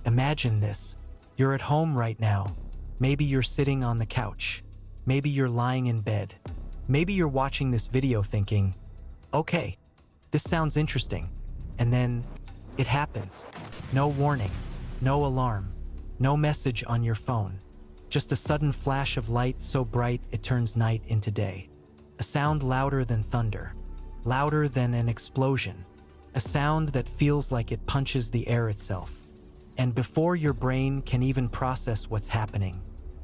Imagine this. You're at home right now. Maybe you're sitting on the couch. Maybe you're lying in bed. Maybe you're watching this video thinking, okay, this sounds interesting. And then it happens. No warning, no alarm, no message on your phone. Just a sudden flash of light so bright it turns night into day. A sound louder than thunder, louder than an explosion. A sound that feels like it punches the air itself. And before your brain can even process what's happening,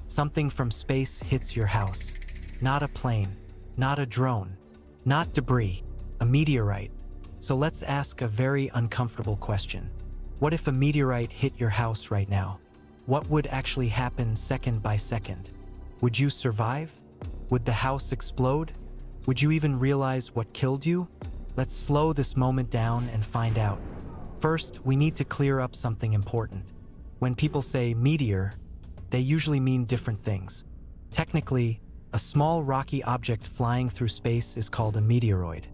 something from space hits your house. Not a plane, not a drone, not debris, a meteorite. So let's ask a very uncomfortable question. What if a meteorite hit your house right now? What would actually happen second by second? Would you survive? Would the house explode? Would you even realize what killed you? Let's slow this moment down and find out. First, we need to clear up something important. When people say meteor, they usually mean different things. Technically, a small rocky object flying through space is called a meteoroid.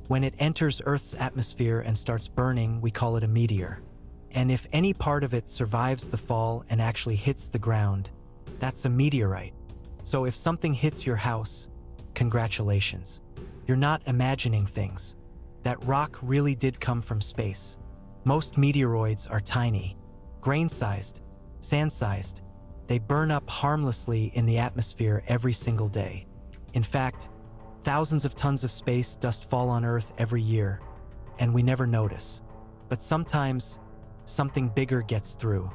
When it enters Earth's atmosphere and starts burning, we call it a meteor. And if any part of it survives the fall and actually hits the ground, that's a meteorite. So if something hits your house, congratulations. You're not imagining things. That rock really did come from space. Most meteoroids are tiny, grain-sized, sand-sized. They burn up harmlessly in the atmosphere every single day. In fact, thousands of tons of space dust fall on Earth every year, and we never notice. But sometimes, something bigger gets through,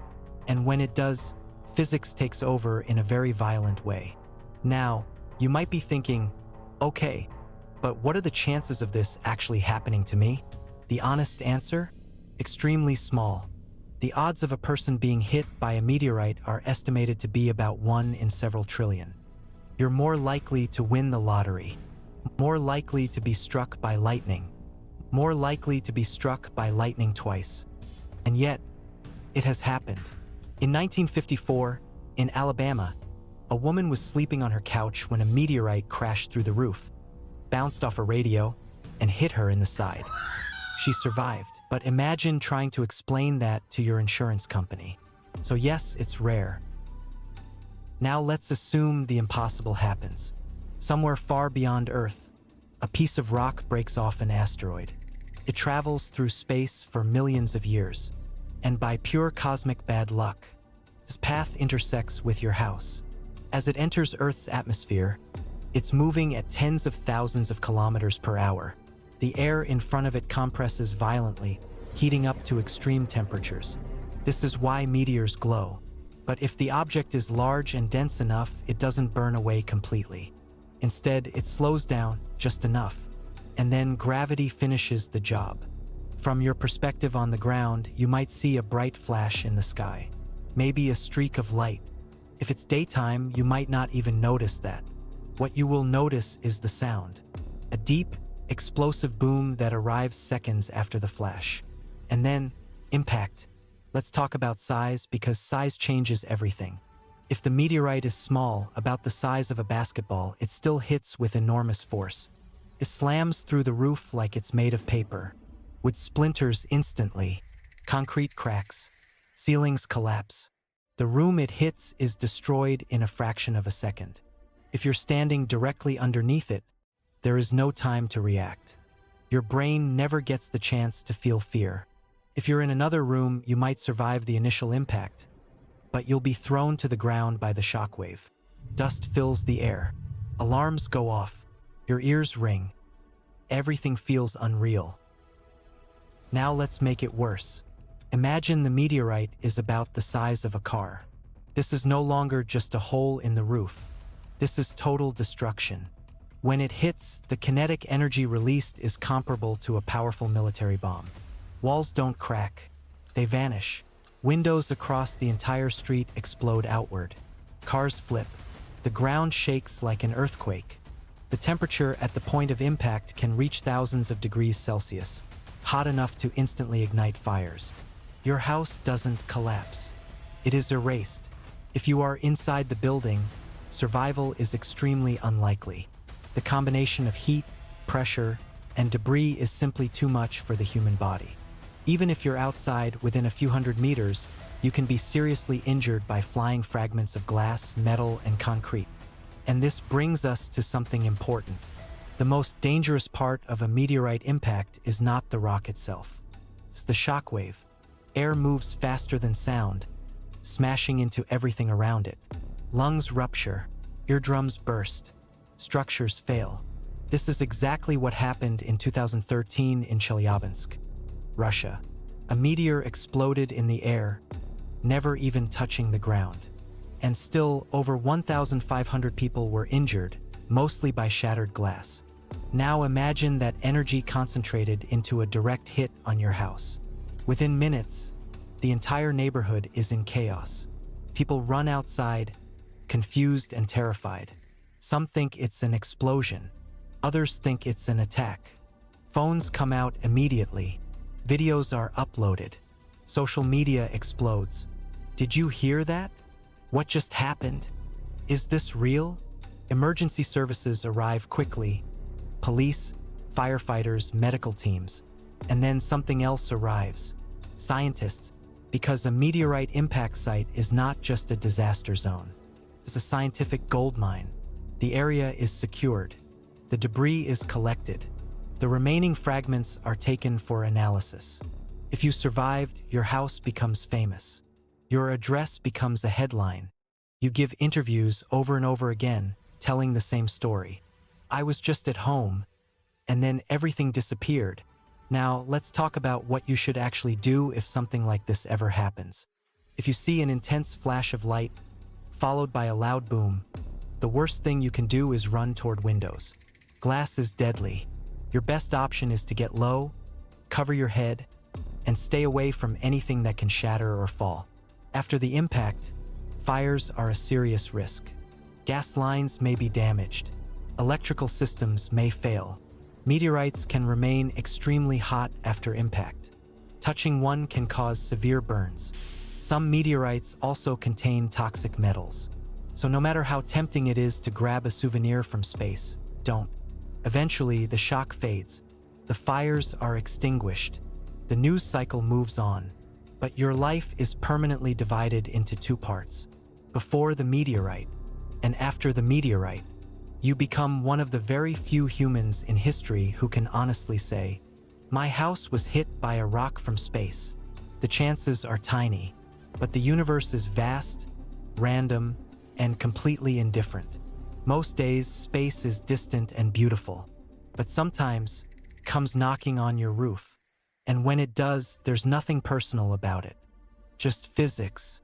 and when it does, physics takes over in a very violent way. Now, you might be thinking, okay, but what are the chances of this actually happening to me? The honest answer? Extremely small. The odds of a person being hit by a meteorite are estimated to be about 1 in several trillion. You're more likely to win the lottery, more likely to be struck by lightning, more likely to be struck by lightning twice. And yet, it has happened. In 1954, in Alabama, a woman was sleeping on her couch when a meteorite crashed through the roof, bounced off a radio, and hit her in the side. She survived, but imagine trying to explain that to your insurance company. So yes, it's rare. Now let's assume the impossible happens. Somewhere far beyond Earth, a piece of rock breaks off an asteroid. It travels through space for millions of years, and by pure cosmic bad luck, this path intersects with your house. As it enters Earth's atmosphere, it's moving at tens of thousands of kilometers per hour. The air in front of it compresses violently, heating up to extreme temperatures. This is why meteors glow. But if the object is large and dense enough, it doesn't burn away completely. Instead, it slows down just enough, and then gravity finishes the job. From your perspective on the ground, you might see a bright flash in the sky, maybe a streak of light. If it's daytime, you might not even notice that. What you will notice is the sound, a deep, explosive boom that arrives seconds after the flash. And then, impact. Let's talk about size, because size changes everything. If the meteorite is small, about the size of a basketball, it still hits with enormous force. It slams through the roof like it's made of paper, with splinters instantly, concrete cracks, ceilings collapse. The room it hits is destroyed in a fraction of a second. If you're standing directly underneath it, there is no time to react. Your brain never gets the chance to feel fear. If you're in another room, you might survive the initial impact, but you'll be thrown to the ground by the shockwave. Dust fills the air. Alarms go off. Your ears ring. Everything feels unreal. Now let's make it worse. Imagine the meteorite is about the size of a car. This is no longer just a hole in the roof. This is total destruction. When it hits, the kinetic energy released is comparable to a powerful military bomb. Walls don't crack. They vanish. Windows across the entire street explode outward. Cars flip. The ground shakes like an earthquake. The temperature at the point of impact can reach thousands of degrees Celsius, hot enough to instantly ignite fires. Your house doesn't collapse. It is erased. If you are inside the building, survival is extremely unlikely. The combination of heat, pressure, and debris is simply too much for the human body. Even if you're outside within a few hundred meters, you can be seriously injured by flying fragments of glass, metal, and concrete. And this brings us to something important. The most dangerous part of a meteorite impact is not the rock itself. It's the shockwave. Air moves faster than sound, smashing into everything around it. Lungs rupture, eardrums burst, structures fail. This is exactly what happened in 2013 in Chelyabinsk, Russia. A meteor exploded in the air, never even touching the ground. And still, over 1,500 people were injured, mostly by shattered glass. Now imagine that energy concentrated into a direct hit on your house. Within minutes, the entire neighborhood is in chaos. People run outside, confused and terrified. Some think it's an explosion. Others think it's an attack. Phones come out immediately. Videos are uploaded. Social media explodes. Did you hear that? What just happened? Is this real? Emergency services arrive quickly. Police, firefighters, medical teams. And then something else arrives. Scientists, because a meteorite impact site is not just a disaster zone. It's a scientific gold mine. The area is secured. The debris is collected. The remaining fragments are taken for analysis. If you survived, your house becomes famous. Your address becomes a headline. You give interviews over and over again, telling the same story. I was just at home, and then everything disappeared. Now, let's talk about what you should actually do if something like this ever happens. If you see an intense flash of light, followed by a loud boom, the worst thing you can do is run toward windows. Glass is deadly. Your best option is to get low, cover your head, and stay away from anything that can shatter or fall. After the impact, fires are a serious risk. Gas lines may be damaged. Electrical systems may fail. Meteorites can remain extremely hot after impact. Touching one can cause severe burns. Some meteorites also contain toxic metals. So no matter how tempting it is to grab a souvenir from space, don't. Eventually, the shock fades. The fires are extinguished. The news cycle moves on. But your life is permanently divided into two parts. Before the meteorite and after the meteorite, you become one of the very few humans in history who can honestly say, "My house was hit by a rock from space." The chances are tiny, but the universe is vast, random, and completely indifferent. Most days, space is distant and beautiful, but sometimes it comes knocking on your roof. And when it does, there's nothing personal about it. Just physics,